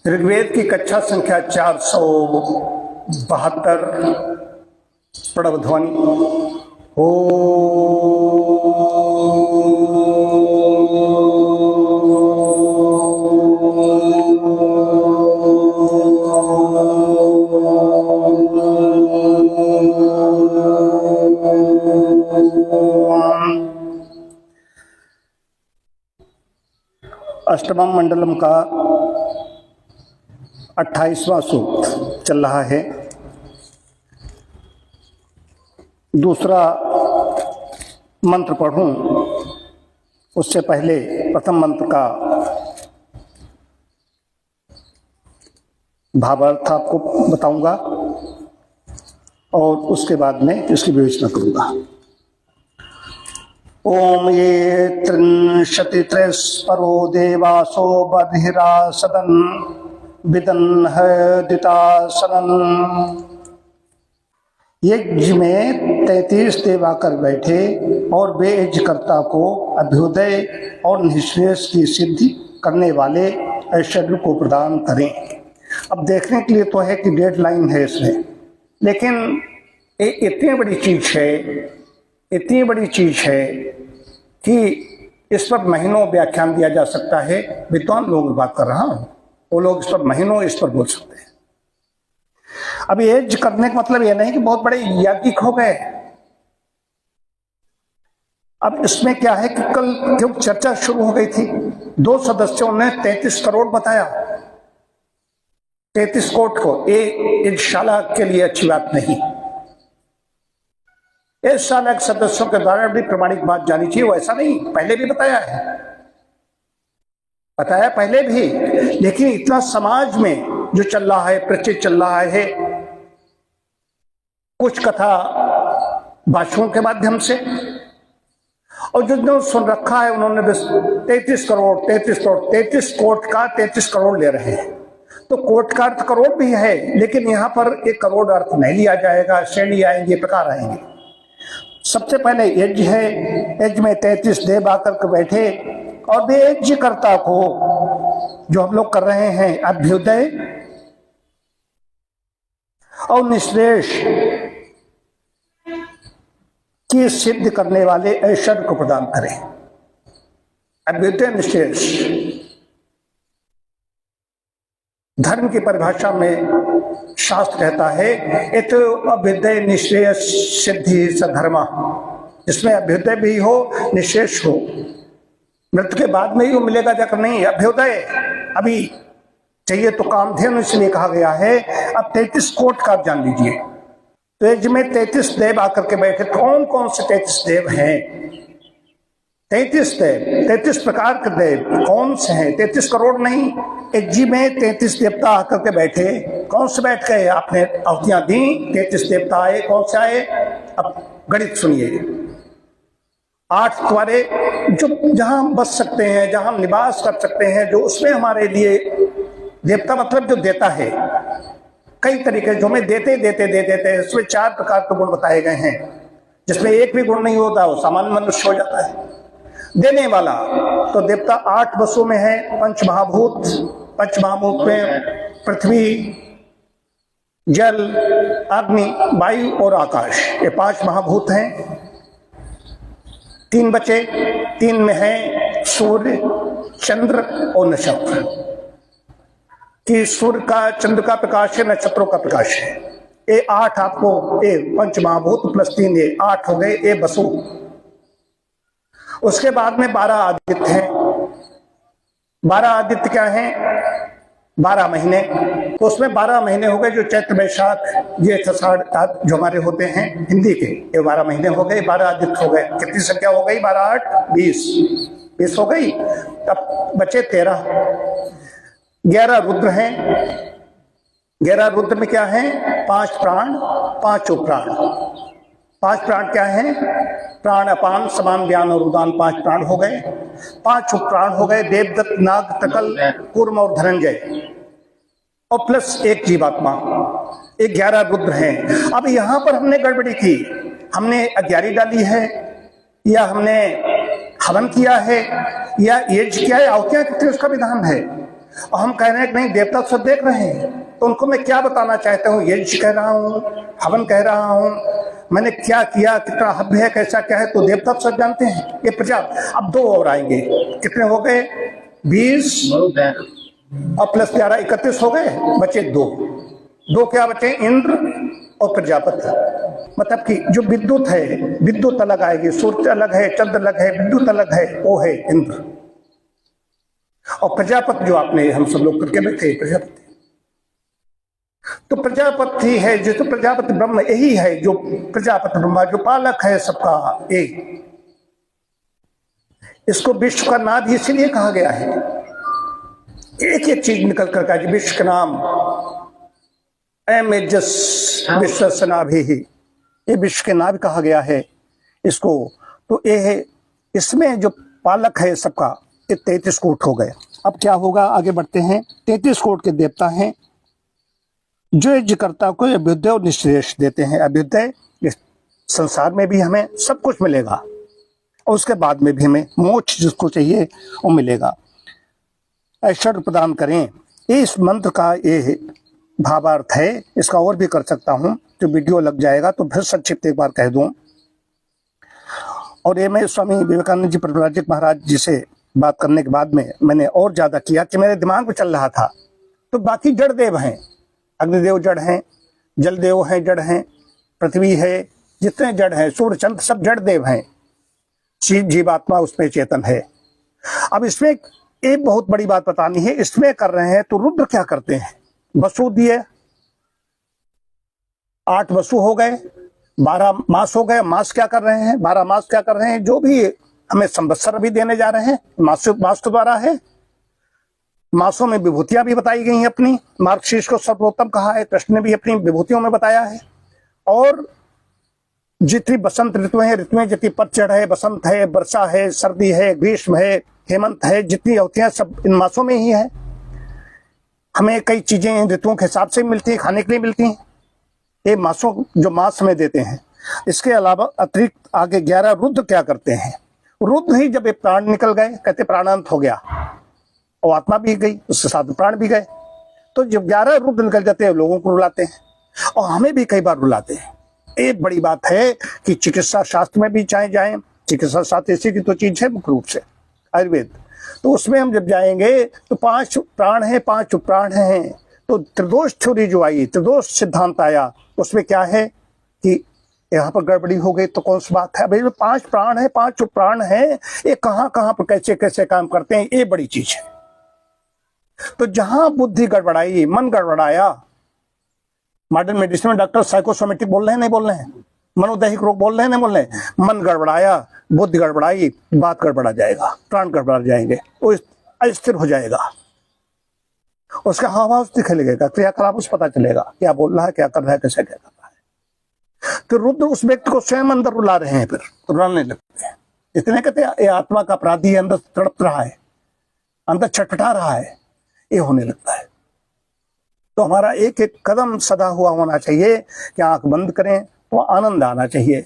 ऋग्वेद की कक्षा संख्या 472 प्रणव ध्वनि। ओ अष्टमम मंडलम का 28वां सूक्त चल रहा है। दूसरा मंत्र पढ़ूं उससे पहले प्रथम मंत्र का भावार्थ आपको बताऊंगा और उसके बाद में इसकी विवेचना करूंगा। ओम ये त्रिंशतित्रस्परो देवासो बधिरा सदन विदन दितासनन। यज्ञ में 33 देव आकर बैठे और वे यज्ञकर्ता को अभ्युदय और निःश्रेयस की सिद्धि करने वाले ऐश्वर्य को प्रदान करें। अब देखने के लिए तो है कि डेडलाइन है इसमें, लेकिन इतनी बड़ी चीज है कि इस पर महीनों व्याख्यान दिया जा सकता है। विद्वान लोगों की बात कर रहा हूं, वो लोग इस पर महीनों इस पर बोल सकते हैं। अब यज्ञ करने का मतलब यह नहीं कि बहुत बड़े याज्ञिक हो गए। अब इसमें क्या है कि कल जब चर्चा शुरू हो गई थी, 2 सदस्यों ने 33 करोड़ बताया। 33 करोड़ को यज्ञशाला के लिए अच्छी बात नहीं। यज्ञशाला के सदस्यों के द्वारा बड़ी प्रमाणिक बात जानी चाहिए। वो ऐसा नहीं, पहले भी बताया पहले भी, लेकिन इतना समाज में जो चल रहा है, प्रचलित चल रहा है, कुछ कथा भाषणों के माध्यम से, और जो सुन रखा है उन्होंने बस 33 करोड़ का 33 करोड़ ले रहे हैं। तो कोट का अर्थ करोड़ भी है, लेकिन यहां पर एक करोड़ अर्थ नहीं लिया जाएगा। श्रेणी आएंगे, प्रकार आएंगे। सबसे पहले यज्ञ है। यज्ञ में 33 देव आकर के बैठे और वे यज्ञकर्ता को, जो हम लोग कर रहे हैं, अभ्युदय और निःश्रेयस की सिद्ध करने वाले ऐश्वर्य को प्रदान करें। अभ्युदय निःश्रेयस धर्म की परिभाषा में शास्त्र कहता है इत अभ्युदय निःश्रेयस सिद्धि सधर्मा। इसमें अभ्युदय भी हो, निःश्रेयस हो। मृत्यु के बाद में ही वो मिलेगा जाकर नहीं। अभ्युदय अभी चाहिए तो कामधेनु इसलिए कहा गया है। अब 33 करोड़ का आप जान लीजिए। तो यज्ञ में 33 देव आकर के बैठे। कौन कौन से 33 देव हैं? 33 देव, 33 प्रकार के देव कौन से हैं? 33 करोड़ नहीं। यज्ञ में 33 देवता आकर के बैठे। कौन से बैठ गए? आपने आहुतियां दी, 33 देवता आए। कौन से आए? अब गणित सुनिए। 8 द्वारे जो जहां बस सकते हैं, जहां निवास कर सकते हैं, जो उसमें हमारे लिए देवता मतलब जो देता है। कई तरीके जो हमें देते हैं। उसमें 4 प्रकार के गुण बताए गए हैं, जिसमें एक भी गुण नहीं होता वो सामान्य मनुष्य हो जाता है। देने वाला तो देवता 8 बसों में है। पंचमहाभूत में पृथ्वी, जल, अग्नि, वायु और आकाश, ये 5 महाभूत हैं। 3 बचे। 3 में है सूर्य, चंद्र और नक्षत्र। कि सूर्य का, चंद्र का प्रकाश है, नक्षत्रों का प्रकाश है। ये 8 आपको, ये पंचमहाभूत प्लस 3, ये 8 हो गए। ये बसु। उसके बाद में 12 आदित्य हैं। 12 आदित्य क्या हैं? 12 महीने। तो उसमें 12 महीने हो गए, जो चैत्र, वैशाख, जेठ, आषाढ़ जो हमारे होते हैं हिंदी के, ये 12 महीने हो गए। 12 आदित्य हो गए। कितनी संख्या हो गई? 12 8 20 हो गई। तब बचे 13। 11 रुद्र हैं। 11 रुद्र में क्या है? 5 प्राण, 5 उपप्राण। 5 प्राण क्या है? प्राण, अपान, समान, ज्ञान और उदान। 5 प्राण हो गए। 5 उपप्राण हो गए। देवदत्त, नाग, तकल, कूर्म और धनंजय, और प्लस 1 जीवात्मा। 11 रुद्र हैं। अब यहां पर हमने गड़बड़ी की। हमने अग्यारी डाली है, या हमने हवन किया है, या यज्ञ किया है, आहुतियां कितनी, उसका विधान है। और हम कह रहे हैं कि नहीं देवता सब देख रहे हैं। तो उनको मैं क्या बताना चाहता हूँ, यज्ञ कह रहा हूँ, हवन कह रहा हूँ, मैंने क्या किया, कितना हव्य है, कैसा क्या है, तो देवता सब जानते हैं। ये प्रजा अब 2 और आएंगे, कितने हो गए 20 और प्लस 11 31 हो गए, बचे 2 क्या बचे, इंद्र और प्रजापति। मतलब कि जो विद्युत है, विद्युत अलग आएगी, सूर्य अलग है, चंद्र अलग है, विद्युत अलग है, वो है इंद्र। और प्रजापति जो आपने हम सब लोग करके बैठे प्रजापति, तो प्रजापति है जो, तो प्रजापति ब्रह्म यही है जो प्रजापति ब्रह्मा जो पालक है सबका एक। इसको विश्व का नाद इसीलिए कहा गया है, एक एक चीज निकल कर का विश्व का नाम विश्व नाभि ही, ये विश्व के नाभि कहा गया है इसको। तो ये है, इसमें जो पालक है सबका, ये 33 कोट हो गए। अब क्या होगा, आगे बढ़ते हैं। 33 कोट के देवता हैं जो यज्ञकर्ता को अभ्युदय और निश्रेयस देते हैं। अभ्युदय संसार में भी हमें सब कुछ मिलेगा और उसके बाद में भी हमें मोक्ष जिसको चाहिए वो मिलेगा। ऐश्वर्य प्रदान करें, इस मंत्र का ये भावार्थ है। इसका और भी कर सकता हूं, जो वीडियो लग जाएगा तो फिर संक्षिप्त एक बार कह दूं। और ये मैं स्वामी विवेकानंद जी परिव्राजक महाराज जी से बात करने के बाद में मैंने और ज्यादा किया कि मेरे दिमाग में चल रहा था। तो बाकी जड़ देव हैं, अग्निदेव जड़ हैं, जलदेव हैं जड़ हैं, पृथ्वी है, जितने जड़ हैं, सूर्य चंद्र सब जड़ देव हैं, जीवात्मा उसमें चेतन है। अब इसमें एक बहुत बड़ी बात बतानी है, इसमें कर रहे हैं तो रुद्र क्या करते हैं, वसु दिए, 8 वसु हो गए, 12 मास हो गए। मास क्या कर रहे हैं, 12 मास क्या कर रहे हैं, जो भी हमें संवत्सर भी देने जा रहे हैं, मास के द्वारा है। मासों में विभूतियां भी बताई गई हैं अपनी, मार्गशीर्ष को सर्वोत्तम कहा है, कृष्ण ने भी अपनी विभूतियों में बताया है। और जितनी बसंत ऋतु है, ऋतुएं जितनी पतझड़ है, बसंत है, वर्षा है, सर्दी है, ग्रीष्म है, हेमंत है, जितनी होती सब इन मासों में ही है। हमें कई चीजें इन ऋतुओं के हिसाब से मिलती है, खाने के लिए मिलती हैं, ये मासों जो मास में देते हैं। इसके अलावा अतिरिक्त आगे 11 रुद्र क्या करते हैं, रुद्र ही जब ये प्राण निकल गए, कहते प्राणांत हो गया और आत्मा भी गई, उसके साथ प्राण भी गए, तो जब 11 रुद्र निकल जाते हैं लोगों को रुलाते हैं और हमें भी कई बार रुलाते हैं। एक बड़ी बात है कि चिकित्सा शास्त्र में भी चाहे जाए, चिकित्सा शास्त्र ऐसी की तो चीज है मुख्य रूप से आयुर्वेद, तो उसमें हम जब जाएंगे तो 5 प्राण है, 5 उपप्राण हैं। तो त्रिदोष थ्योरी जो आई, त्रिदोष सिद्धांत आया, उसमें क्या है कि यहाँ पर गड़बड़ी हो गई तो कौन सी बात है भाई, 5 प्राण है, 5 उपप्राण है, ये कहाँ कहाँ पर कैसे कैसे काम करते हैं, ये बड़ी चीज है। तो जहां बुद्धि गड़बड़ाई, मन गड़बड़ाया, मॉडर्न मेडिसिन में डॉक्टर साइकोसोमेटिक बोल रहे हैं, नहीं बोल रहे हैं, मनोदैहिक रोग बोल रहे हैं, नहीं बोल रहे हैं, मन गड़बड़ाया, बुद्धि गड़बड़ाई, बात गड़बड़ा जाएगा, प्राण गड़बड़ा जाएंगे, वो अस्थिर हो जाएगा, उसका हाव दिखने लगेगा, क्रियाकलाप उस पता चलेगा क्या बोल रहा है, क्या कर रहा है, कैसे क्या कर रहा है। तो रुद्र उस व्यक्ति को स्वयं अंदर रुला रहे हैं, फिर रुलाने लगते हैं। इतने कहते हैं ये आत्मा का अपराधी है, अंदर तड़प रहा है, अंदर छटपटा रहा है, ये होने लगता है। तो हमारा एक एक कदम सदा हुआ होना चाहिए कि आंख बंद करें तो आनंद आना चाहिए,